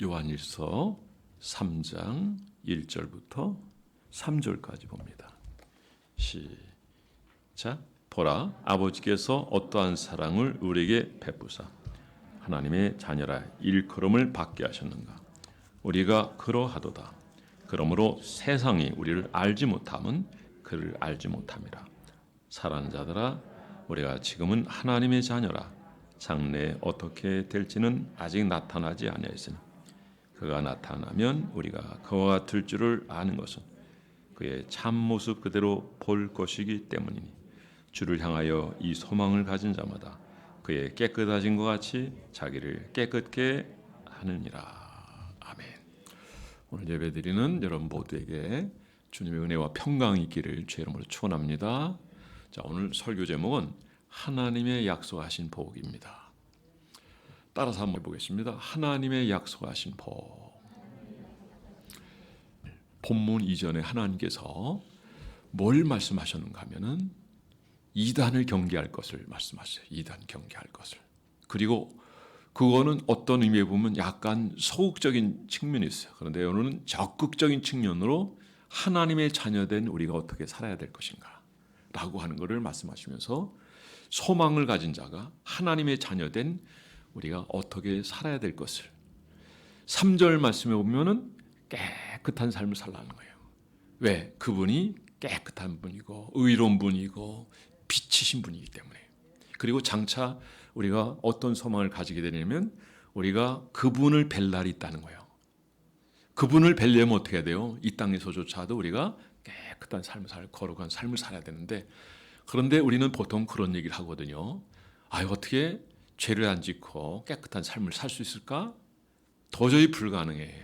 요한일서 3장 1절부터 3절까지 봅니다. 시작. 보라, 아버지께서 어떠한 사랑을 우리에게 베푸사 하나님의 자녀라 일컬음을 받게 하셨는가. 우리가 그러하도다. 그러므로 세상이 우리를 알지 못함은 그를 알지 못함이라. 사랑하는 자들아, 우리가 지금은 하나님의 자녀라. 장래에 어떻게 될지는 아직 나타나지 아니하였으나 그가 나타나면 우리가 그와 같을 줄을 아는 것은 그의 참모습 그대로 볼 것이기 때문이니 주를 향하여 이 소망을 가진 자마다 그의 깨끗하신 것 같이 자기를 깨끗게 하느니라. 아멘. 오늘 예배드리는 여러분 모두에게 주님의 은혜와 평강이 있기를 주의 이름으로 축원합니다. 자, 오늘 설교 제목은 하나님의 약속하신 복입니다. 따라서 한번 해보겠습니다. 하나님의 약속하신 복. 본문 이전에 하나님께서 뭘 말씀하셨는가 하면은 이단을 경계할 것을 말씀하셨어요. 이단 경계할 것을. 그리고 그거는 어떤 의미에 보면 약간 소극적인 측면이 있어요. 그런데 오늘은 적극적인 측면으로 하나님의 자녀된 우리가 어떻게 살아야 될 것인가 라고 하는 것을 말씀하시면서 소망을 가진 자가 하나님의 자녀된 우리가 어떻게 살아야 될 것을 3절 말씀에 보면은 깨끗한 삶을 살라는 거예요. 왜? 그분이 깨끗한 분이고 의로운 분이고 빛이신 분이기 때문에. 그리고 장차 우리가 어떤 소망을 가지게 되냐면 우리가 그분을 뵐 날이 있다는 거예요. 그분을 뵈려면 어떻게 해야 돼요? 이 땅에서조차도 우리가 깨끗한 삶을 거룩한 삶을 살아야 되는데, 그런데 우리는 보통 그런 얘기를 하거든요. 어떻게 죄를 안 짓고 깨끗한 삶을 살 수 있을까? 도저히 불가능해.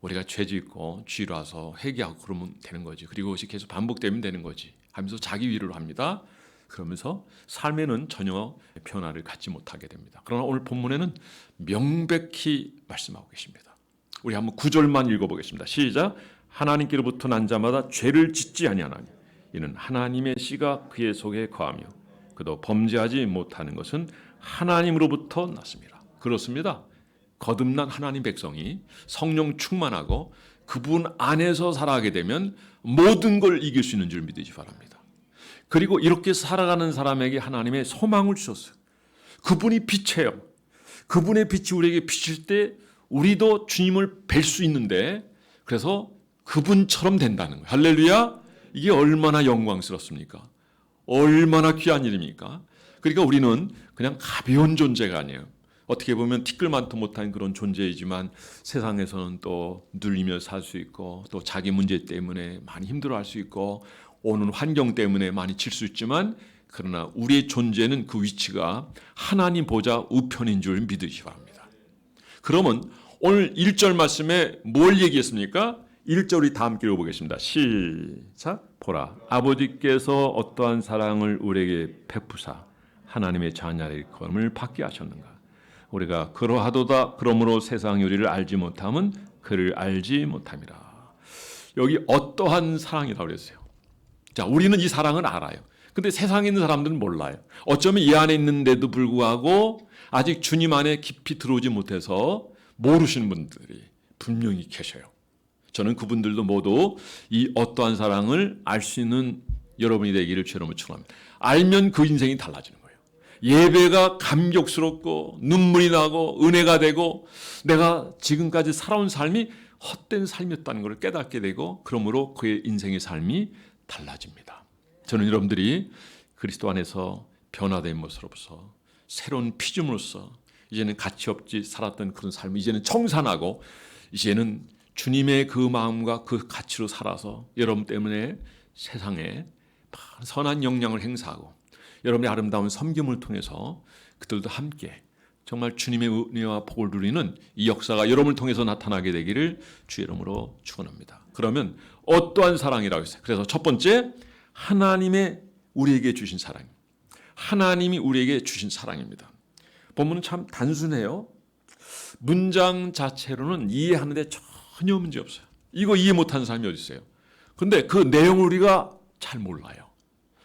우리가 죄 짓고 쥐라서 회개하고 그러면 되는 거지. 그리고 그것이 계속 반복되면 되는 거지 하면서 자기 위로를 합니다. 그러면서 삶에는 전혀 변화를 갖지 못하게 됩니다. 그러나 오늘 본문에는 명백히 말씀하고 계십니다. 우리 한번 9절만 읽어보겠습니다. 시작. 하나님께로부터 난 자마다 죄를 짓지 아니하나니 이는 하나님의 씨가 그의 속에 거하며 그도 범죄하지 못하는 것은 하나님으로부터 났습니다. 그렇습니다. 거듭난 하나님 백성이 성령 충만하고 그분 안에서 살아가게 되면 모든 걸 이길 수 있는 줄 믿으시 바랍니다. 그리고 이렇게 살아가는 사람에게 하나님의 소망을 주셨어요. 그분이 빛이에요. 그분의 빛이 우리에게 비칠 때 우리도 주님을 뵐 수 있는데, 그래서 그분처럼 된다는 거예요. 할렐루야. 이게 얼마나 영광스럽습니까? 얼마나 귀한 일입니까? 그러니까 우리는 그냥 가벼운 존재가 아니에요. 어떻게 보면 티끌만도 못한 그런 존재이지만 세상에서는 또 눌리며 살 수 있고 또 자기 문제 때문에 많이 힘들어할 수 있고 오는 환경 때문에 많이 질 수 있지만, 그러나 우리의 존재는 그 위치가 하나님 보좌 우편인 줄 믿으시기 바랍니다. 그러면 오늘 1절 말씀에 뭘 얘기했습니까? 1절 우리 다 함께 읽어보겠습니다. 시작. 보라, 아버지께서 어떠한 사랑을 우리에게 베푸사 하나님의 자녀의 일컬음을 받게 하셨는가. 우리가 그러하도다. 그러므로 세상이 우리를 알지 못함은 그를 알지 못함이라. 여기 어떠한 사랑이라고 그랬어요. 자, 우리는 이 사랑을 알아요. 근데 세상에 있는 사람들은 몰라요. 어쩌면 이 안에 있는데도 불구하고 아직 주님 안에 깊이 들어오지 못해서 모르시는 분들이 분명히 계셔요. 저는 그분들도 모두 이 어떠한 사랑을 알 수 있는 여러분이 되기를 주님으로 축원합니다. 알면 그 인생이 달라지는 거예요. 예배가 감격스럽고 눈물이 나고 은혜가 되고 내가 지금까지 살아온 삶이 헛된 삶이었다는 것을 깨닫게 되고, 그러므로 그의 인생의 삶이 달라집니다. 저는 여러분들이 그리스도 안에서 변화된 모습으로서 새로운 피조물로서 이제는 가치없이 살았던 그런 삶을 이제는 청산하고 이제는 주님의 그 마음과 그 가치로 살아서 여러분 때문에 세상에 선한 영향을 행사하고 여러분의 아름다운 섬김을 통해서 그들도 함께 정말 주님의 은혜와 복을 누리는 이 역사가 여러분을 통해서 나타나게 되기를 주의 이름으로 축원합니다. 그러면 어떠한 사랑이라고 했어요? 그래서 첫 번째, 하나님의 우리에게 주신 사랑. 하나님이 우리에게 주신 사랑입니다. 본문은 참 단순해요. 문장 자체로는 이해하는데 전혀 문제 없어요. 이거 이해 못하는 사람이 어디 있어요? 근데 그 내용을 우리가 잘 몰라요.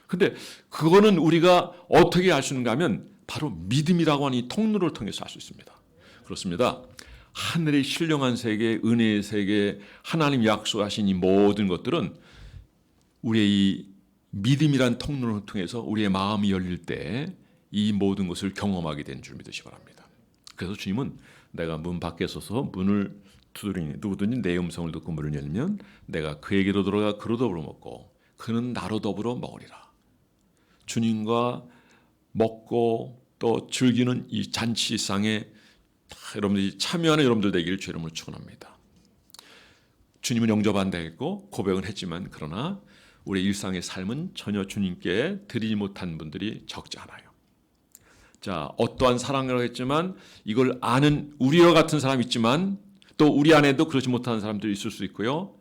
근데 그거는 우리가 어떻게 알 수 있는가 하면 바로 믿음이라고 하는 이 통로를 통해서 알 수 있습니다. 그렇습니다. 하늘의 신령한 세계, 은혜의 세계, 하나님 약속하신 이 모든 것들은 우리의 이 믿음이란 통로를 통해서 우리의 마음이 열릴 때 이 모든 것을 경험하게 된 줄 믿으시 바랍니다. 그래서 주님은 내가 문 밖에 서서 문을 두드리니 누구든지 내 음성을 듣고 문을 열면 내가 그에게로 들어가 그로 더불어 먹고 그는 나로 더불어 먹으리라. 주님과 먹고 또 즐기는 이 잔치상에 여러분들이 참여하는 여러분들 되기를 주의 이름으로 축원합니다. 주님은 영접한다 했고 고백은 했지만 그러나 우리의 일상의 삶은 전혀 주님께 드리지 못한 분들이 적지 않아요. 자, 어떠한 사랑이라고 했지만 이걸 아는 우리와 같은 사람이 있지만 또 우리 안에도 그렇지 못한 사람들이 있을 수 있고요.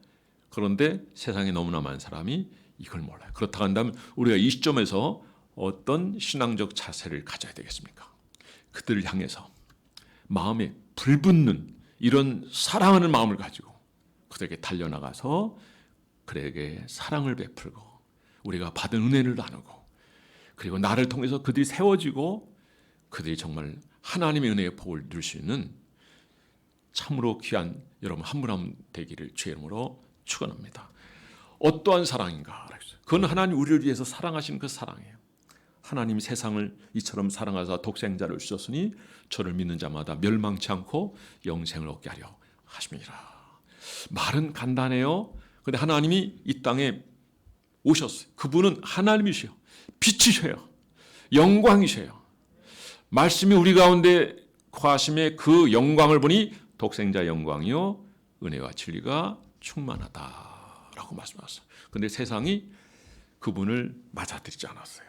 그런데 세상에 너무나 많은 사람이 이걸 몰라요. 그렇다고 한다면 우리가 이 시점에서 어떤 신앙적 자세를 가져야 되겠습니까? 그들을 향해서 마음에 불붙는 이런 사랑하는 마음을 가지고 그들에게 달려나가서 그들에게 사랑을 베풀고 우리가 받은 은혜를 나누고 그리고 나를 통해서 그들이 세워지고 그들이 정말 하나님의 은혜의 복을 누릴 수 있는 참으로 귀한 여러분 한 분 한 분 되기를 주의 이름으로 축원합니다. 어떠한 사랑인가? 그건 하나님 우리를 위해서 사랑하신 그 사랑이에요. 하나님이 세상을 이처럼 사랑하사 독생자를 주셨으니 저를 믿는 자마다 멸망치 않고 영생을 얻게 하려 하심이라. 말은 간단해요. 그런데 하나님이 이 땅에 오셨어요. 그분은 하나님이셔요. 빛이셔요. 영광이셔요. 말씀이 우리 가운데 거하심에 그 영광을 보니 독생자 영광이요 은혜와 진리가 충만하다라고 말씀하셨어요. 그런데 세상이 그분을 맞아들이지 않았어요.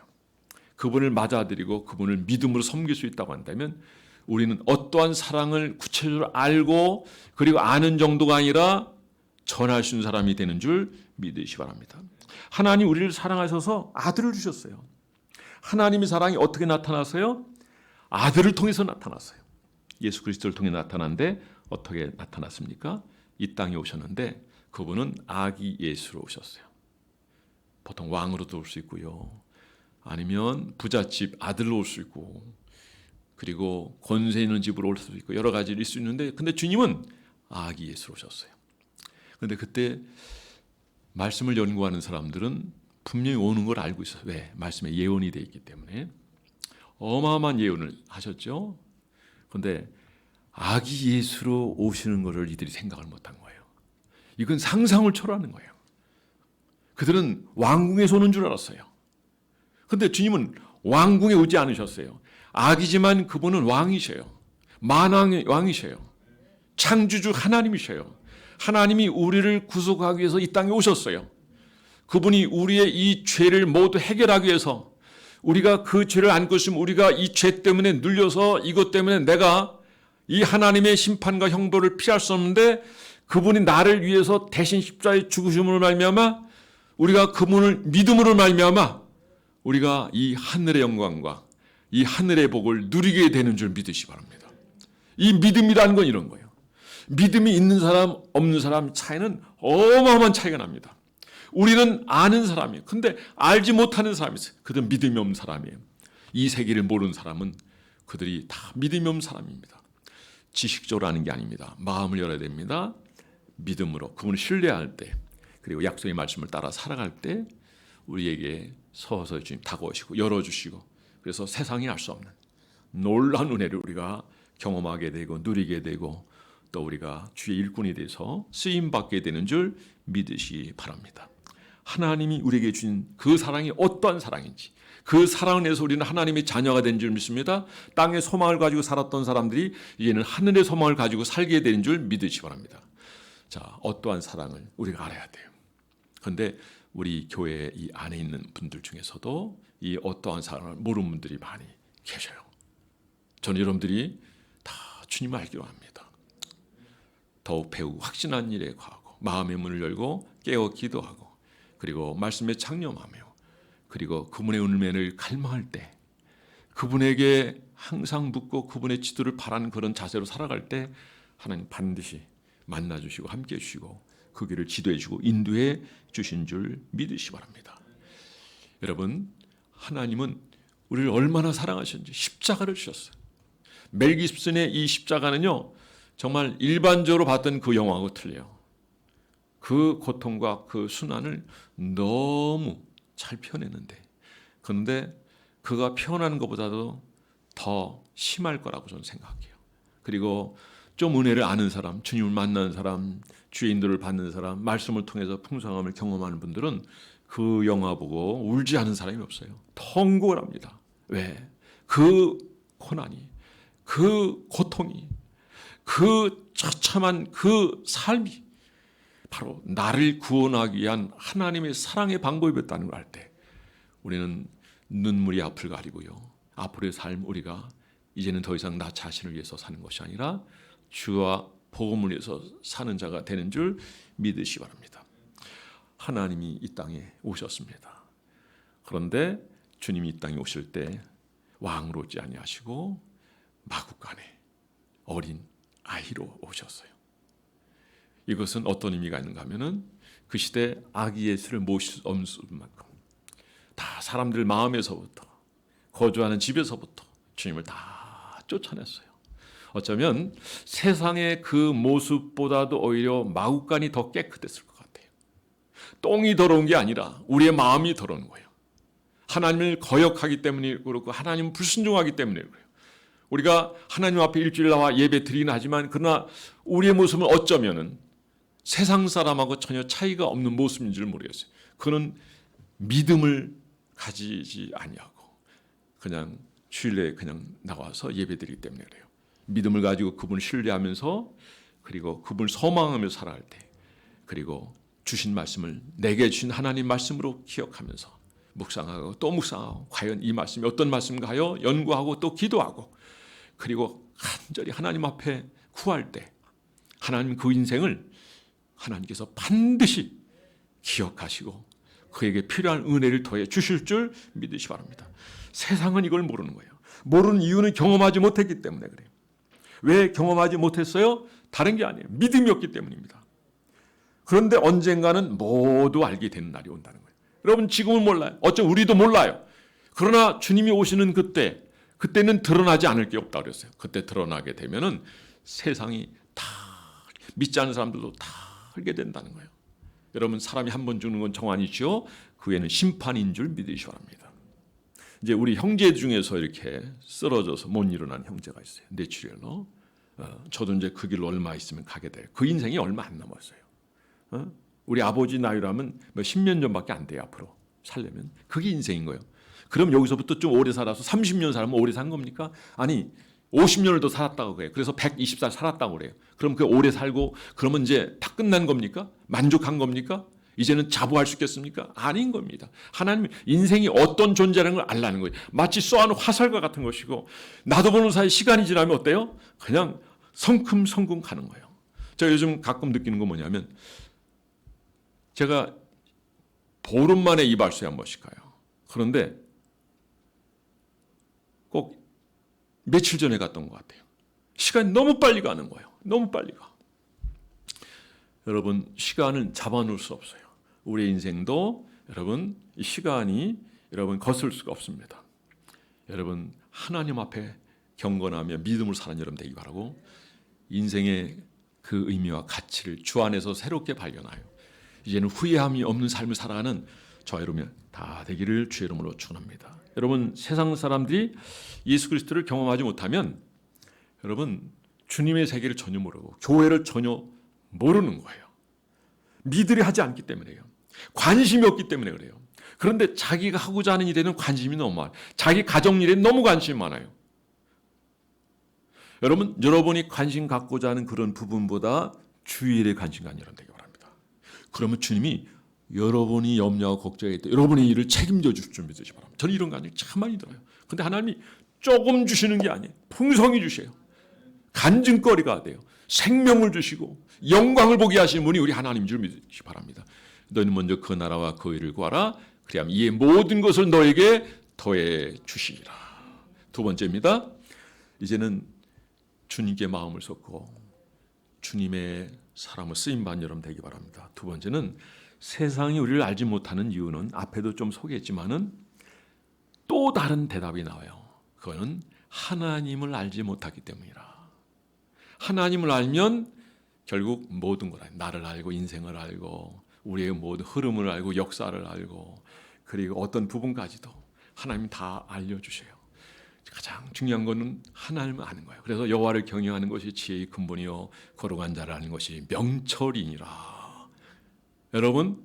그분을 맞아들이고 그분을 믿음으로 섬길 수 있다고 한다면 우리는 어떠한 사랑을 구체적으로 알고 그리고 아는 정도가 아니라 전할 수 있는 사람이 되는 줄 믿으시기 바랍니다. 하나님 우리를 사랑하셔서 아들을 주셨어요. 하나님의 사랑이 어떻게 나타났어요? 아들을 통해서 나타났어요. 예수 그리스도를 통해 나타났는데 어떻게 나타났습니까? 이 땅에 오셨는데 그분은 아기 예수로 오셨어요. 보통 왕으로도 올 수 있고요. 아니면 부잣집 아들로 올 수 있고 그리고 권세 있는 집으로 올 수도 있고 여러 가지 있을 수 있는데 근데 주님은 아기 예수로 오셨어요. 그런데 그때 말씀을 연구하는 사람들은 분명히 오는 걸 알고 있어요. 왜? 말씀에 예언이 되어 있기 때문에 어마어마한 예언을 하셨죠. 그런데 아기 예수로 오시는 것을 이들이 생각을 못한 거예요. 이건 상상을 초월하는 거예요. 그들은 왕궁에서 오는 줄 알았어요. 그런데 주님은 왕궁에 오지 않으셨어요. 아기지만 그분은 왕이셔요. 만왕의 왕이셔요. 창조주 하나님이셔요. 하나님이 우리를 구속하기 위해서 이 땅에 오셨어요. 그분이 우리의 이 죄를 모두 해결하기 위해서 우리가 그 죄를 안고 있으면 우리가 이 죄 때문에 눌려서 이것 때문에 내가 이 하나님의 심판과 형벌을 피할 수 없는데 그분이 나를 위해서 대신 십자가에 죽으심으로 말미암아 우리가 그분을 믿음으로 말미암아 우리가 이 하늘의 영광과 이 하늘의 복을 누리게 되는 줄 믿으시기 바랍니다. 이 믿음이라는 건 이런 거예요. 믿음이 있는 사람 없는 사람 차이는 어마어마한 차이가 납니다. 우리는 아는 사람이에요. 근데 알지 못하는 사람이 있어요. 그들은 믿음이 없는 사람이에요. 이 세계를 모르는 사람은 그들이 다 믿음이 없는 사람입니다. 지식적으로 아는 게 아닙니다. 마음을 열어야 됩니다. 믿음으로 그분을 신뢰할 때 그리고 약속의 말씀을 따라 살아갈 때 우리에게 서서히 주님 다가오시고 열어주시고 그래서 세상이 알 수 없는 놀라운 은혜를 우리가 경험하게 되고 누리게 되고 또 우리가 주의 일꾼이 돼서 쓰임받게 되는 줄 믿으시기 바랍니다. 하나님이 우리에게 주신 그 사랑이 어떠한 사랑인지 그 사랑을 내서 우리는 하나님의 자녀가 된 줄 믿습니다. 땅의 소망을 가지고 살았던 사람들이 이제는 하늘의 소망을 가지고 살게 되는 줄 믿으시기 바랍니다. 자, 어떠한 사랑을 우리가 알아야 돼요. 그런데 우리 교회 이 안에 있는 분들 중에서도 이 어떠한 사랑을 모르는 분들이 많이 계셔요. 저는 여러분들이 다 주님을 알기로 합니다. 더욱 배우고 확신한 일에 거하고 마음의 문을 열고 깨어 기도하고 그리고 말씀에 창념하며 그리고 그분의 은혜를 갈망할 때 그분에게 항상 묻고 그분의 지도를 바라는 그런 자세로 살아갈 때 하나님 반드시 만나주시고 함께해 주시고 그 길을 지도해 주고 인도해 주신 줄 믿으시기 바랍니다. 여러분 하나님은 우리를 얼마나 사랑하셨는지 십자가를 주셨어요. 멜 깁슨의 이 십자가는요 정말 일반적으로 봤던 그 영화하고 틀려요. 그 고통과 그 순환을 너무 잘 표현했는데, 그런데 그가 표현하는 것보다도 더 심할 거라고 저는 생각해요. 그리고 좀 은혜를 아는 사람, 주님을 만나는 사람, 주의 인도를 받는 사람, 말씀을 통해서 풍성함을 경험하는 분들은 그 영화 보고 울지 않은 사람이 없어요. 통곡을 합니다. 왜? 그 고난이, 그 고통이, 그 처참한 그 삶이 바로 나를 구원하기 위한 하나님의 사랑의 방법이었다는 걸 알 때 우리는 눈물이 앞을 가리고요. 앞으로의 삶 우리가 이제는 더 이상 나 자신을 위해서 사는 것이 아니라 주와 복음을 위해서 사는 자가 되는 줄 믿으시기 바랍니다. 하나님이 이 땅에 오셨습니다. 그런데 주님이 이 땅에 오실 때 왕으로 오지 아니하시고 마구간에 어린 아이로 오셨어요. 이것은 어떤 의미가 있는가 하면은 그 시대 아기 예수를 모실 수 없는 만큼 다 사람들 마음에서부터 거주하는 집에서부터 주님을 다 쫓아냈어요. 어쩌면 세상의 그 모습보다도 오히려 마구간이 더 깨끗했을 것 같아요. 똥이 더러운 게 아니라 우리의 마음이 더러운 거예요. 하나님을 거역하기 때문에 그렇고 하나님을 불순종하기 때문에 그래요. 우리가 하나님 앞에 일주일 나와 예배 드리긴 하지만 그러나 우리의 모습은 어쩌면은 세상 사람하고 전혀 차이가 없는 모습인 줄 모르겠어요. 그는 믿음을 가지지 아니하고 그냥 주일에 그냥 나와서 예배드리기 때문에 그래요. 믿음을 가지고 그분을 신뢰하면서 그리고 그분을 소망하며 살아갈 때 그리고 주신 말씀을 내게 주신 하나님 말씀으로 기억하면서 묵상하고 또 묵상하고 과연 이 말씀이 어떤 말씀인가 하여 연구하고 또 기도하고 그리고 간절히 하나님 앞에 구할 때 하나님 그 인생을 하나님께서 반드시 기억하시고 그에게 필요한 은혜를 더해 주실 줄 믿으시기 바랍니다. 세상은 이걸 모르는 거예요. 모르는 이유는 경험하지 못했기 때문에 그래요. 왜 경험하지 못했어요? 다른 게 아니에요. 믿음이 없기 때문입니다. 그런데 언젠가는 모두 알게 되는 날이 온다는 거예요. 여러분 지금은 몰라요. 어쩜 우리도 몰라요. 그러나 주님이 오시는 그때는 드러나지 않을 게 없다고 그랬어요. 그때 드러나게 되면은 세상이 다 믿지 않는 사람들도 다 알게 된다는 거예요. 여러분 사람이 한 번 죽는 건 정환이죠. 그 외에는 심판인 줄 믿으시기 바랍니다. 이제 우리 형제 중에서 이렇게 쓰러져서 못 일어난 형제가 있어요. 뇌출혈로. 저도 이제 그 길로 얼마 있으면 가게 돼요. 그 인생이 얼마 안 남았어요. 우리 아버지 나이라면 뭐 10년 전밖에 안 돼요. 앞으로 살려면. 그게 인생인 거예요. 그럼 여기서부터 좀 오래 살아서 30년 살면 오래 산 겁니까? 아니 50년을 더 살았다고 그래요. 그래서 120살 살았다고 그래요. 그럼 그 오래 살고 그러면 이제 다 끝난 겁니까? 만족한 겁니까? 이제는 자부할 수 있겠습니까? 아닌 겁니다. 하나님 인생이 어떤 존재라는 걸 알라는 거예요. 마치 쏘아놓은 화살과 같은 것이고 나도 보는 사이 시간이 지나면 어때요? 그냥 성큼성큼 가는 거예요. 제가 요즘 가끔 느끼는 건 뭐냐면 제가 보름 만에 이발소에 한 번씩 가요. 그런데 꼭 며칠 전에 갔던 것 같아요. 시간이 너무 빨리 가는 거예요. 너무 빨리 가. 여러분 시간은 잡아놓을 수 없어요. 우리의 인생도 여러분 이 시간이 여러분 거슬 수가 없습니다. 여러분 하나님 앞에 경건하며 믿음으로 사는 여러분 되기 바라고 인생의 그 의미와 가치를 주 안에서 새롭게 발견하여 이제는 후회함이 없는 삶을 살아가는 저와 여러분 다 되기를 주의 이름으로 축원합니다. 여러분 세상 사람들이 예수 그리스도를 경험하지 못하면 여러분 주님의 세계를 전혀 모르고 교회를 전혀 모르는 거예요. 믿으려 하지 않기 때문에요. 관심이 없기 때문에 그래요. 그런데 자기가 하고자 하는 일에는 관심이 너무 많아요. 자기 가정 일에 너무 관심이 많아요. 여러분이 관심 갖고자 하는 그런 부분보다 주일에 관심 갖는 여러분 되기 바랍니다. 그러면 주님이 여러분이 염려하고 걱정할 때 여러분의 일을 책임져 주실 줄 믿으시기 바랍니다. 저는 이런 관심이 참 많이 들어요. 그런데 하나님이 조금 주시는 게 아니에요. 풍성히 주셔요. 간증거리가 돼요. 생명을 주시고 영광을 보게 하시는 분이 우리 하나님인 줄 믿으시기 바랍니다. 너희는 먼저 그 나라와 그 의를 구하라. 그리하면 이의 모든 것을 너에게 더해 주시리라. 두 번째입니다. 이제는 주님께 마음을 쏟고 주님의 사람을 쓰임받는 여러분 되기 바랍니다. 두 번째는 세상이 우리를 알지 못하는 이유는 앞에도 좀 소개했지만은 또 다른 대답이 나와요. 그거는 하나님을 알지 못하기 때문이라. 하나님을 알면 결국 모든 걸 알고, 나를 알고 인생을 알고 우리의 모든 흐름을 알고 역사를 알고 그리고 어떤 부분까지도 하나님 다 알려주세요. 가장 중요한 것은 하나님을 아는 거예요. 그래서 여호와를 경외하는 것이 지혜의 근본이요 거룩한 자를 아는 것이 명철이니라. 여러분,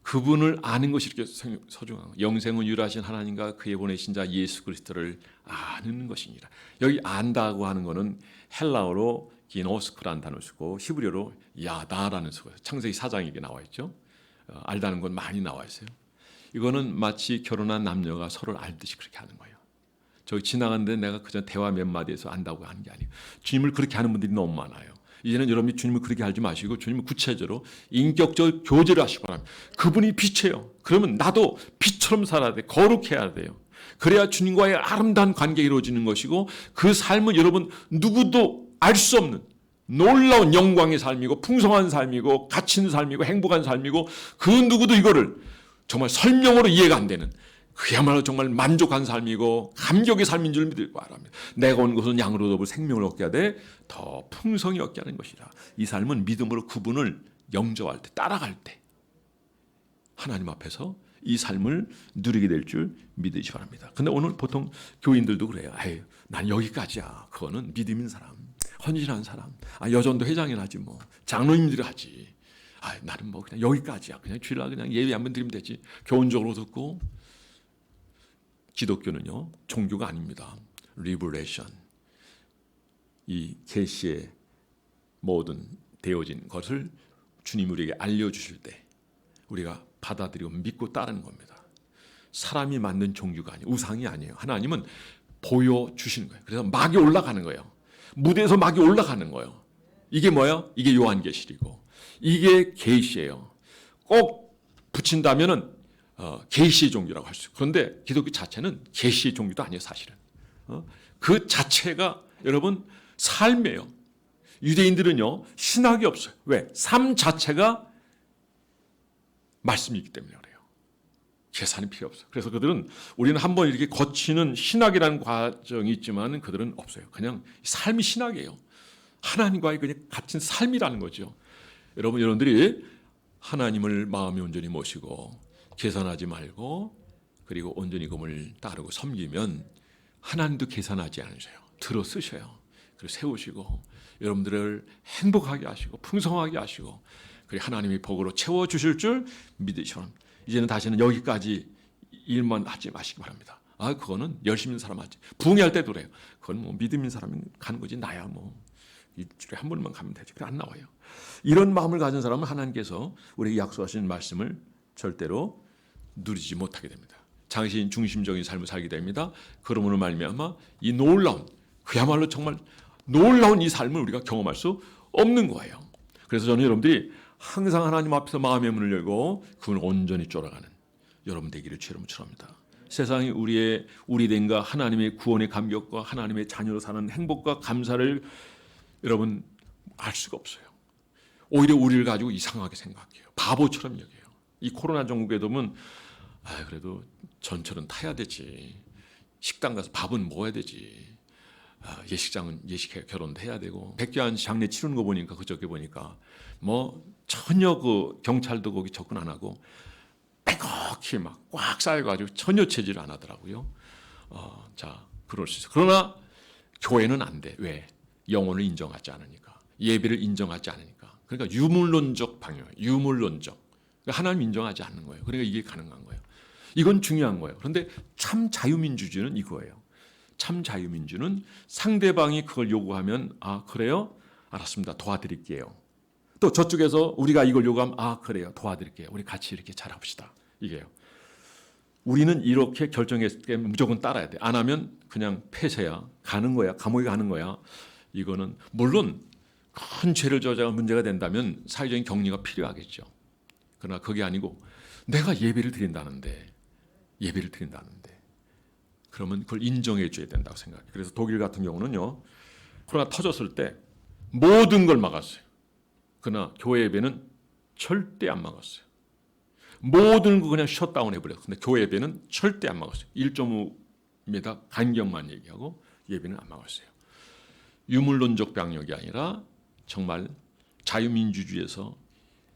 그분을 아는 것이 이렇게 소중한 거예요. 영생은 유일하신 하나님과 그의 보내신 자 예수 그리스도를 아는 것이니라. 여기 안다고 하는 것은 헬라어로 기노스크라는 단어를 쓰고 히브리어로 야다라는 수거예요. 창세기 4장에 이게 나와 있죠. 알다는 건 많이 나와 있어요. 이거는 마치 결혼한 남녀가 서로를 알듯이 그렇게 하는 거예요. 저기 지나가는데 내가 그저 대화 몇 마디에서 안다고 하는 게 아니에요. 주님을 그렇게 하는 분들이 너무 많아요. 이제는 여러분이 주님을 그렇게 알지 마시고 주님을 구체적으로 인격적 교제를 하시기 바랍니다. 그분이 빛이에요. 그러면 나도 빛처럼 살아야 돼. 거룩해야 돼요. 그래야 주님과의 아름다운 관계가 이루어지는 것이고 그 삶은 여러분 누구도 알 수 없는 놀라운 영광의 삶이고 풍성한 삶이고 가치 있는 삶이고 행복한 삶이고 그 누구도 이거를 정말 설명으로 이해가 안 되는 그야말로 정말 만족한 삶이고 감격의 삶인 줄 믿을 바랍니다. 내가 온 것은 양으로 더불 생명을 얻게 하되 더 풍성히 얻게 하는 것이라. 이 삶은 믿음으로 그분을 영접할 때 따라갈 때 하나님 앞에서 이 삶을 누리게 될 줄 믿으시기 바랍니다. 근데 오늘 보통 교인들도 그래요. 아유, 난 여기까지야. 그거는 믿음인 사람, 헌신한 사람. 여전도 회장이나 하지 뭐. 장로님들이 하지. 나는 뭐 그냥 여기까지야. 그냥 주일날 그냥 예배 한번 드리면 되지. 교훈적으로 듣고. 기독교는요 종교가 아닙니다. 리버레이션. 이 계시의 모든 되어진 것을 주님 우리에게 알려주실 때 우리가 받아들이고 믿고 따르는 겁니다. 사람이 만든 종교가 아니에요. 우상이 아니에요. 하나님은 보여주시는 거예요. 그래서 막이 올라가는 거예요. 무대에서 막이 올라가는 거예요. 이게 뭐예요? 이게 요한계시이고 이게 계시예요. 꼭 붙인다면은 계시의 종교라고 할 수 있어요. 그런데 기독교 자체는 계시의 종교도 아니에요, 사실은. 그 자체가 여러분 삶이에요. 유대인들은요 신학이 없어요. 왜? 삶 자체가 말씀이 있기 때문에 그래요. 계산이 필요 없어요. 그래서 그들은 우리는 한번 이렇게 거치는 신학이라는 과정이 있지만 그들은 없어요. 그냥 삶이 신학이에요. 하나님과의 그냥 갇힌 삶이라는 거죠. 여러분들이 하나님을 마음에 온전히 모시고 계산하지 말고 그리고 온전히 그분을 따르고 섬기면 하나님도 계산하지 않으셔요. 들어 쓰셔요. 그리고 세우시고 여러분들을 행복하게 하시고 풍성하게 하시고 그리고 하나님이 복으로 채워주실 줄 믿으시면 이제는 다시는 여기까지 일만 하지 마시기 바랍니다. 그거는 열심히 있는 사람 하지. 부흥회할 때도 그래요. 그건 뭐 믿음 있는 사람이 가는 거지. 나야 뭐 일주일에 한 번만 가면 되지. 그래 안 나와요. 이런 마음을 가진 사람은 하나님께서 우리에게 약속하신 말씀을 절대로 누리지 못하게 됩니다. 당신 중심적인 삶을 살게 됩니다. 그러므로 말미암아 이 놀라운 그야말로 정말 놀라운 이 삶을 우리가 경험할 수 없는 거예요. 그래서 저는 여러분들이 항상 하나님 앞에서 마음의 문을 열고 그분을 온전히 쫓아가는 여러분 되기를 주님으로 축원합니다. 세상이 우리 된가 하나님의 구원의 감격과 하나님의 자녀로 사는 행복과 감사를 여러분 알 수가 없어요. 오히려 우리를 가지고 이상하게 생각해요. 바보처럼 여겨요. 이 코로나 전국에 보면 그래도 전철은 타야 되지. 식당 가서 밥은 먹어야 되지. 예식장은 결혼도 해야 되고 백교환 장례 치르는 거 보니까 그저께 보니까 뭐 전혀 그 경찰도 거기 접근 안 하고 빼곡히 막 꽉 쌓여가지고 전혀 체질을 안 하더라고요. 자 그럴 수 있어요. 그러나 교회는 안 돼. 왜? 영혼을 인정하지 않으니까. 예배를 인정하지 않으니까. 그러니까 유물론적 방향, 유물론적. 하나님 인정하지 않는 거예요. 그러니까 이게 가능한 거예요. 이건 중요한 거예요. 그런데 참 자유민주주의는 이거예요. 참 자유민주는 상대방이 그걸 요구하면 그래요? 알았습니다. 도와드릴게요. 또 저쪽에서 우리가 이걸 요구하면 그래요. 도와드릴게요. 우리 같이 이렇게 잘합시다. 이게요. 우리는 이렇게 결정했을 때 무조건 따라야 돼. 안 하면 그냥 폐쇄야. 가는 거야. 감옥에 가는 거야. 이거는 물론 큰 죄를 저지르는 문제가 된다면 사회적인 격리가 필요하겠죠. 그러나 그게 아니고 내가 예배를 드린다는데 그러면 그걸 인정해 줘야 된다고 생각해요. 그래서 독일 같은 경우는요. 코로나 터졌을 때 모든 걸 막았어요. 그러나 교회 예배는 절대 안 막았어요. 모든 거 그냥 셧다운 해버렸어요. 근데 교회 예배는 절대 안 막았어요. 1.5m 간격만 얘기하고 예배는 안 막았어요. 유물론적 병력이 아니라 정말 자유민주주의에서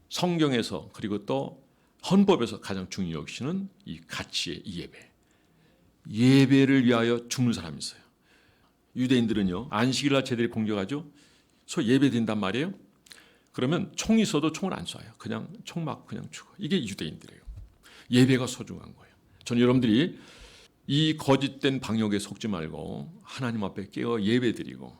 성경에서 그리고 또 헌법에서 가장 중요히 여기시는 이 가치의 이 예배. 예배를 위하여 죽는 사람이 있어요. 유대인들은요, 안식일날 제대로 공격하죠. 소 예배된단 말이에요. 그러면 총이 있어도 총을 안 쏴요. 그냥 총 맞고 그냥 죽어. 이게 유대인들이에요. 예배가 소중한 거예요. 저는 여러분들이 이 거짓된 방역에 속지 말고 하나님 앞에 깨어 예배드리고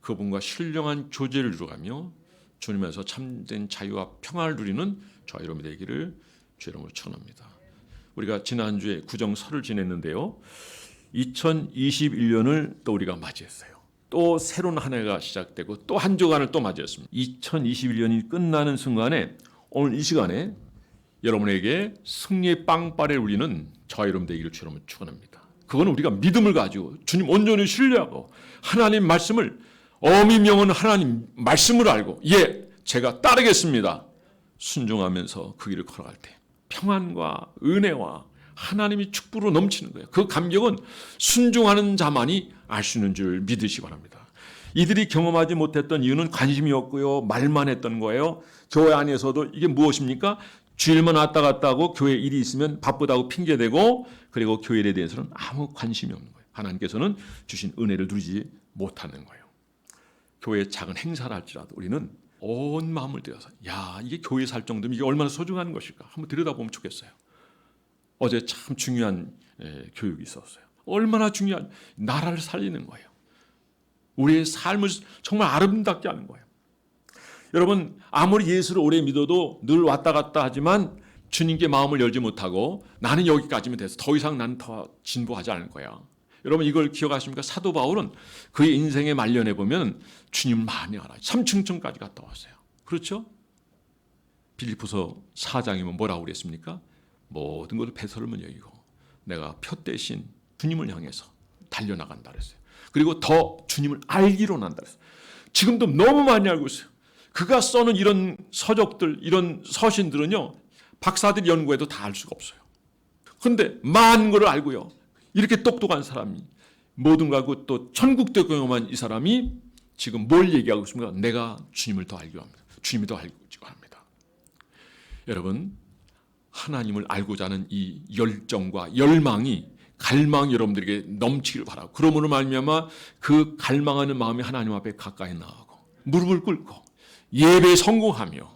그분과 신령한 교제를 이루어가며 주님에서 참된 자유와 평화를 누리는 저와 여러분이 되기를 주 이름으로 축원합니다. 우리가 지난주에 구정설을 지냈는데요. 2021년을 또 우리가 맞이했어요. 또 새로운 한 해가 시작되고 또 한 주간을 또 맞이했습니다. 2021년이 끝나는 순간에 오늘 이 시간에 여러분에게 승리의 빵빠레를 울리는 저와 여러분 되기를 주 이름으로 축원합니다. 그건 우리가 믿음을 가지고 주님 온전히 신뢰하고 하나님 말씀을 어미 명은 하나님 말씀을 알고 제가 따르겠습니다. 순종하면서 그 길을 걸어갈 때 평안과 은혜와 하나님이 축복으로 넘치는 거예요. 그 감격은 순종하는 자만이 알 수 있는 줄 믿으시기 바랍니다. 이들이 경험하지 못했던 이유는 관심이 없고요. 말만 했던 거예요. 교회 안에서도 이게 무엇입니까? 주일만 왔다 갔다 하고 교회 일이 있으면 바쁘다고 핑계대고 그리고 교회에 대해서는 아무 관심이 없는 거예요. 하나님께서는 주신 은혜를 누리지 못하는 거예요. 교회의 작은 행사를 할지라도 우리는 온 마음을 들여서 이게 교회 살 정도면 이게 얼마나 소중한 것일까 한번 들여다보면 좋겠어요. 어제 참 중요한 교육이 있었어요. 얼마나 중요한 나라를 살리는 거예요. 우리의 삶을 정말 아름답게 하는 거예요. 여러분 아무리 예수를 오래 믿어도 늘 왔다 갔다 하지만 주님께 마음을 열지 못하고 나는 여기까지면 돼서 더 이상 나는 더 진보하지 않을 거야. 여러분 이걸 기억하십니까? 사도 바울은 그의 인생에 말년해 보면 주님을 많이 알아요. 3층까지 갔다 왔어요. 그렇죠? 빌립보서 4장이면 뭐라고 그랬습니까? 모든 것을 배설물 여기고 내가 표 대신 주님을 향해서 달려나간다 그랬어요. 그리고 더 주님을 알기로 난다 그랬어요. 지금도 너무 많이 알고 있어요. 그가 써는 이런 서적들, 이런 서신들은요, 박사들이 연구해도 다 알 수가 없어요. 그런데 많은 걸 알고요. 이렇게 똑똑한 사람이 모든 걸 알고 또 천국도 경험한 이 사람이 지금 뭘 얘기하고 있습니까? 내가 주님을 더 알기로 합니다. 주님이 더 알고자 합니다. 여러분 하나님을 알고자 하는 이 열정과 열망이 갈망이 여러분들에게 넘치기를 바라고 그러므로 말미암아 그 갈망하는 마음이 하나님 앞에 가까이 나가고 무릎을 꿇고 예배에 성공하며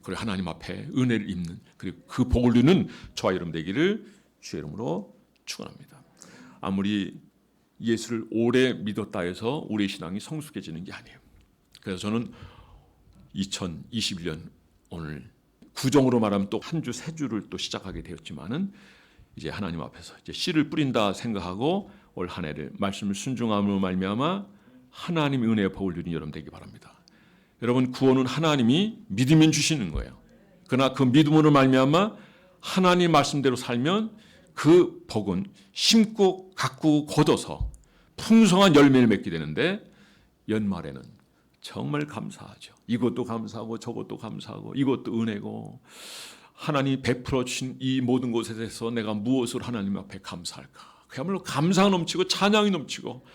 그리고 하나님 앞에 은혜를 입는 그리고 그 복을 누리는 저와 여러분 되기를 주의 이름으로 축원합니다. 아무리 예수를 오래 믿었다 해서 우리의 신앙이 성숙해지는 게 아니에요. 그래서 저는 2021년 오늘 구정으로 말하면 또 한 주 세 주를 또 시작하게 되었지만은 이제 하나님 앞에서 이제 씨를 뿌린다 생각하고 올 한 해를 말씀을 순종함으로 말미암아 하나님의 은혜의 복을 누리는 여러분 되기 바랍니다. 여러분 구원은 하나님이 믿으면 주시는 거예요. 그러나 그 믿음으로 말미암아 하나님 말씀대로 살면 그 복은 심고 가꾸고 거둬서 풍성한 열매를 맺게 되는데 연말에는 정말 감사하죠. 이것도 감사하고 저것도 감사하고 이것도 은혜고 하나님이 베풀어 주신 이 모든 곳에 대해서 내가 무엇을 하나님 앞에 감사할까? 그야말로 감사가 넘치고 찬양이 넘치고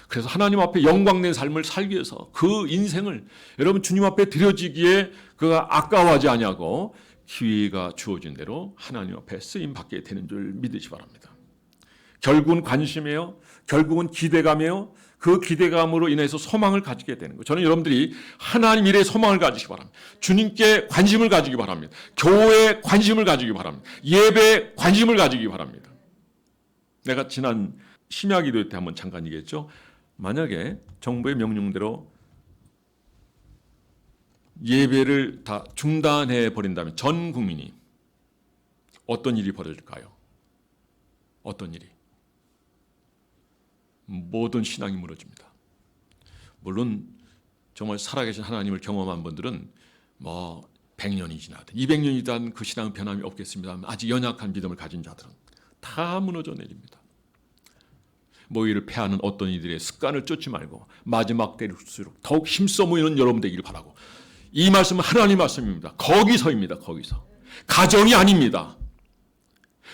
그래서 하나님 앞에 영광된 삶을 살기 위해서 그 인생을 여러분 주님 앞에 드려지기에 그가 아까워하지 아니하고 기회가 주어진 대로 하나님 앞에 쓰임 받게 되는 줄 믿으시 바랍니다. 결국은 관심이에요. 결국은 기대감이에요. 그 기대감으로 인해서 소망을 가지게 되는 거예요. 저는 여러분들이 하나님 일에 소망을 가지시기 바랍니다. 주님께 관심을 가지기 바랍니다. 교회에 관심을 가지기 바랍니다. 예배에 관심을 가지기 바랍니다. 내가 지난 심야기도 때 한번 잠깐 얘기했죠. 만약에 정부의 명령대로 예배를 다 중단해 버린다면 전 국민이 어떤 일이 벌어질까요? 어떤 일이? 모든 신앙이 무너집니다. 물론 정말 살아계신 하나님을 경험한 분들은 100년이 지나든 200년이 지나든 그 신앙은 변함이 없겠습니다. 아직 연약한 믿음을 가진 자들은 다 무너져 내립니다. 모의를 패하는 어떤 이들의 습관을 쫓지 말고 마지막 때일수록 더욱 힘써 모이는 여러분 되기를 바라고 이 말씀은 하나님 말씀입니다. 거기서입니다. 거기서. 가정이 아닙니다.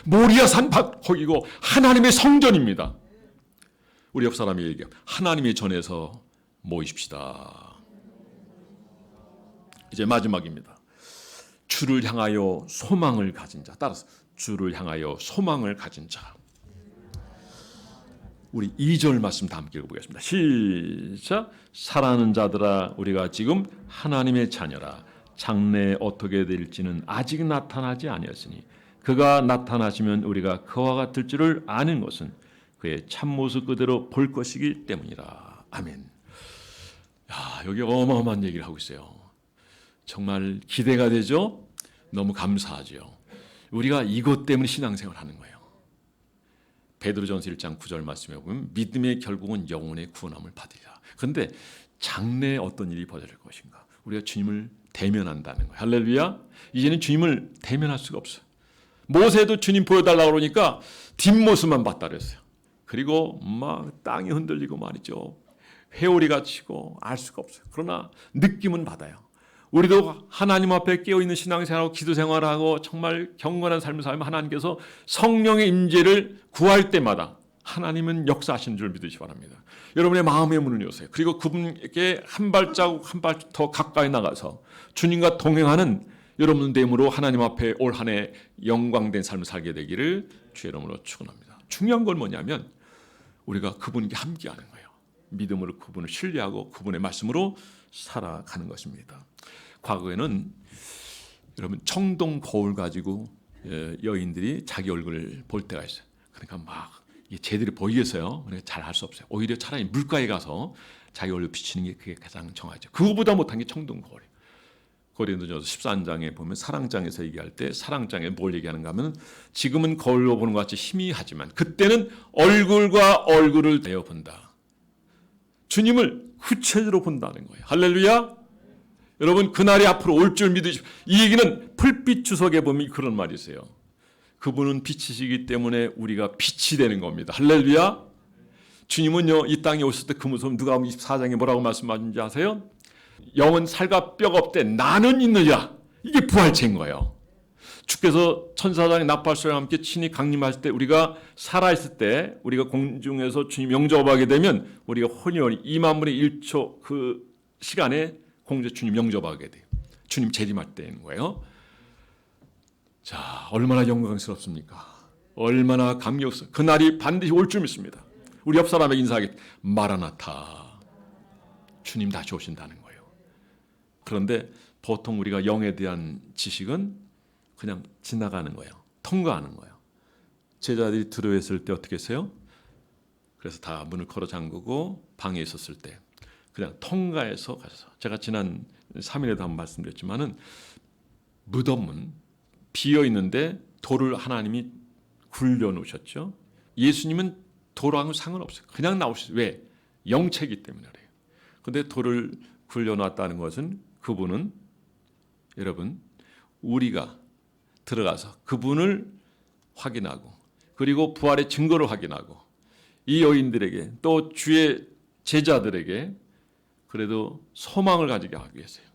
모리아산 거기고 하나님의 성전입니다. 우리 옆 사람이 얘기해요. 하나님의 전에서 모이십시다. 이제 마지막입니다. 주를 향하여 소망을 가진 자. 따라서 주를 향하여 소망을 가진 자. 우리 2절 말씀 다 함께 읽어보겠습니다. 시작. 사랑하는 자들아, 우리가 지금 하나님의 자녀라. 장래에 어떻게 될지는 아직 나타나지 아니었으니 그가 나타나시면 우리가 그와 같을 줄을 아는 것은 그의 참모습 그대로 볼 것이기 때문이라. 아멘. 야, 여기 어마어마한 얘기를 하고 있어요. 정말 기대가 되죠? 너무 감사하죠. 우리가 이것 때문에 신앙생활을 하는 거예요. 베드로전서 1장 9절 말씀에 보면 믿음의 결국은 영혼의 구원함을 받으리라. 그런데 장래에 어떤 일이 벌어질 것인가? 우리가 주님을 대면한다는 거예요. 할렐루야. 이제는 주님을 대면할 수가 없어요. 모세도 주님 보여달라고 그러니까 뒷모습만 봤다 그랬어요. 그리고 막 땅이 흔들리고 말이죠. 회오리가 치고 알 수가 없어요. 그러나 느낌은 받아요. 우리도 하나님 앞에 깨어있는 신앙생활하고 기도생활하고 정말 경건한 삶을 살면 하나님께서 성령의 임재를 구할 때마다 하나님은 역사하시는 줄 믿으시기 바랍니다. 여러분의 마음의 문을 여세요. 그리고 그분에게 한 발자국 한 발 더 가까이 나가서 주님과 동행하는 여러분 됨으로 하나님 앞에 올 한 해 영광된 삶을 살게 되기를 주의 이름으로 축원합니다. 중요한 건 뭐냐면 우리가 그분께 함께하는 거예요. 믿음으로 그분을 신뢰하고 그분의 말씀으로 살아가는 것입니다. 과거에는 여러분 청동 거울 가지고 여인들이 자기 얼굴을 볼 때가 있어요. 그러니까 막 제대로 보이겠어요. 그러니까 잘 할 수 없어요. 오히려 차라리 물가에 가서 자기 얼굴 비치는 게 그게 가장 정하죠. 그거보다 못한 게 청동 거울이에요. 고린도전서 13장에 보면 사랑장에서 얘기할 때 사랑장에 뭘 얘기하는가 하면 지금은 거울로 보는 것 같이 희미하지만 그때는 얼굴과 얼굴을 대어 본다. 주님을 구체적으로 본다는 거예요. 할렐루야. 여러분 그날이 앞으로 올 줄 믿으십시오. 이 얘기는 풀빛 주석에 보면 그런 말이 있어요. 그분은 빛이시기 때문에 우리가 빛이 되는 겁니다. 할렐루야. 주님은요 이 땅에 오실 때 그 모습 누가복음 24장에 뭐라고 말씀하신지 아세요? 영은 살과 뼈가 없되 나는 있느냐. 이게 부활체인 거예요. 주께서 천사장의 나팔소리와 함께 친히 강림하실 때 우리가 살아있을 때 우리가 공중에서 주님 영접하게 되면 우리가 혼연히 2만분의 1초 그 시간에 공중 주님 영접하게 돼요. 주님 재림할 때인 거예요. 자, 얼마나 영광스럽습니까? 얼마나 감격스러워. 그날이 반드시 올 줄 믿습니다. 우리 옆 사람에게 인사하겠다. 마라나타. 주님 다시 오신다는 거예요. 그런데 보통 우리가 영에 대한 지식은 그냥 지나가는 거예요. 통과하는 거예요. 제자들이 들어있을 때 어떻게 했어요? 그래서 다 문을 걸어 잠그고 방에 있었을 때 그냥 통과해서 가셔서 제가 지난 3일에도 한번 말씀드렸지만은 무덤은 비어 있는데 돌을 하나님이 굴려 놓으셨죠. 예수님은 돌하고 상관없어요. 그냥 나오시죠. 왜? 영체이기 때문에 그래요. 그런데 돌을 굴려 놨다는 것은 그분은 여러분 우리가 들어가서 그분을 확인하고 그리고 부활의 증거를 확인하고 이 여인들에게 또 주의 제자들에게 그래도 소망을 가지게 하기 위해서요.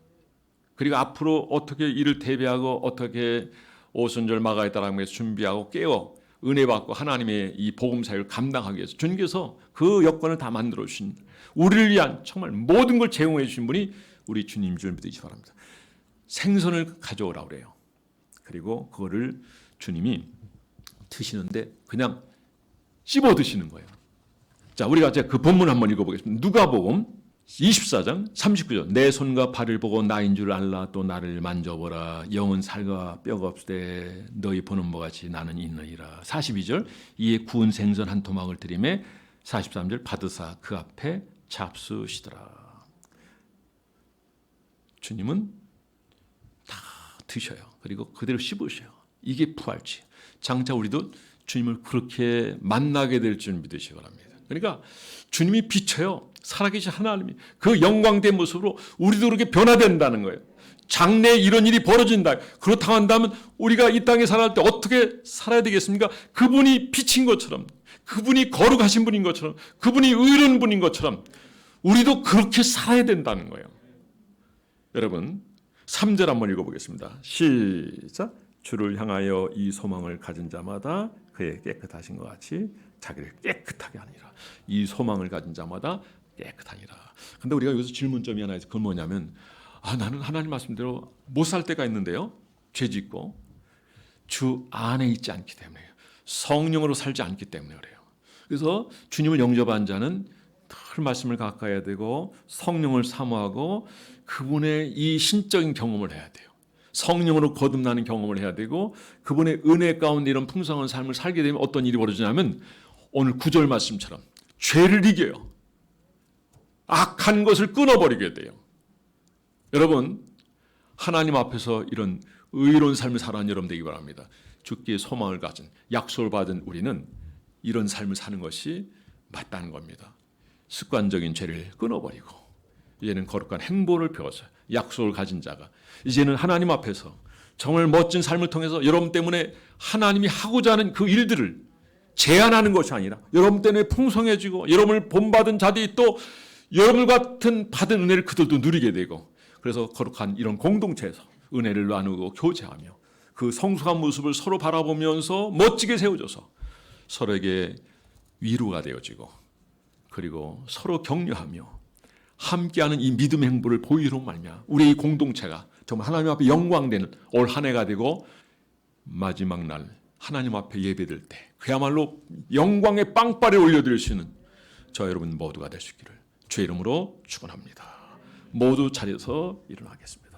그리고 앞으로 어떻게 이를 대비하고 어떻게 오순절 마가의 따라가면서 준비하고 깨워 은혜 받고 하나님의 이 복음 사역을 감당하기 위해서 주님께서 그 여건을 다 만들어 주신 우리를 위한 정말 모든 걸 제공해 주신 분이 우리 주님 줄 믿으시기 바랍니다. 생선을 가져오라 그래요. 그리고 그거를 주님이 드시는데 그냥 씹어 드시는 거예요. 자, 우리가 그 본문 한번 읽어보겠습니다. 누가복음 24장 39절. 내 손과 발을 보고 나인 줄 알라. 또 나를 만져보라. 영은 살과 뼈가 없으되 너희 보는 바 같이 나는 있느니라. 42절. 이에 구운 생선 한 토막을 드리매 43절. 받으사 그 앞에 잡수시더라. 주님은 다 드셔요. 그리고 그대로 씹으셔요. 이게 부활치. 장차 우리도 주님을 그렇게 만나게 될 줄 믿으시기 바랍니다. 그러니까 주님이 비쳐요. 살아계신 하나님이 그 영광된 모습으로 우리도 그렇게 변화된다는 거예요. 장래에 이런 일이 벌어진다. 그렇다고 한다면 우리가 이 땅에 살아갈 때 어떻게 살아야 되겠습니까? 그분이 빛인 것처럼 그분이 거룩하신 분인 것처럼 그분이 의로운 분인 것처럼 우리도 그렇게 살아야 된다는 거예요. 여러분 3절 한번 읽어보겠습니다. 시작. 주를 향하여 이 소망을 가진 자마다 그의 깨끗하신 것 같이 자기를 깨끗하게 하니라. 이 소망을 가진 자마다 깨끗하니라. 근데 우리가 여기서 질문점이 하나 있어. 그건 뭐냐면 나는 하나님 말씀대로 못 살 때가 있는데요. 죄 짓고 주 안에 있지 않기 때문에요. 성령으로 살지 않기 때문에 그래요. 그래서 주님을 영접한 자는 늘 말씀을 가까이 해야 되고 성령을 사모하고 그분의 이 신적인 경험을 해야 돼요. 성령으로 거듭나는 경험을 해야 되고 그분의 은혜 가운데 이런 풍성한 삶을 살게 되면 어떤 일이 벌어지냐면 오늘 9절 말씀처럼 죄를 이겨요. 악한 것을 끊어버리게 돼요. 여러분 하나님 앞에서 이런 의로운 삶을 살아가는 여러분 되기 바랍니다. 죽기의 소망을 가진 약속을 받은 우리는 이런 삶을 사는 것이 맞다는 겁니다. 습관적인 죄를 끊어버리고 이제는 거룩한 행보를 배워서 약속을 가진 자가 이제는 하나님 앞에서 정말 멋진 삶을 통해서 여러분 때문에 하나님이 하고자 하는 그 일들을 제한하는 것이 아니라 여러분 때문에 풍성해지고 여러분을 본받은 자들이 또 여러분 같은 받은 은혜를 그들도 누리게 되고 그래서 거룩한 이런 공동체에서 은혜를 나누고 교제하며 그 성숙한 모습을 서로 바라보면서 멋지게 세워져서 서로에게 위로가 되어지고 그리고 서로 격려하며 함께하는 이 믿음의 행보를 보이로 말미암아 우리 이 공동체가 정말 하나님 앞에 영광되는 올 한 해가 되고 마지막 날 하나님 앞에 예배될 때 그야말로 영광의 빵빠레 올려드릴 수 있는 저 여러분 모두가 될 수 있기를 주의 이름으로 축원합니다. 모두 자리에서 일어나겠습니다.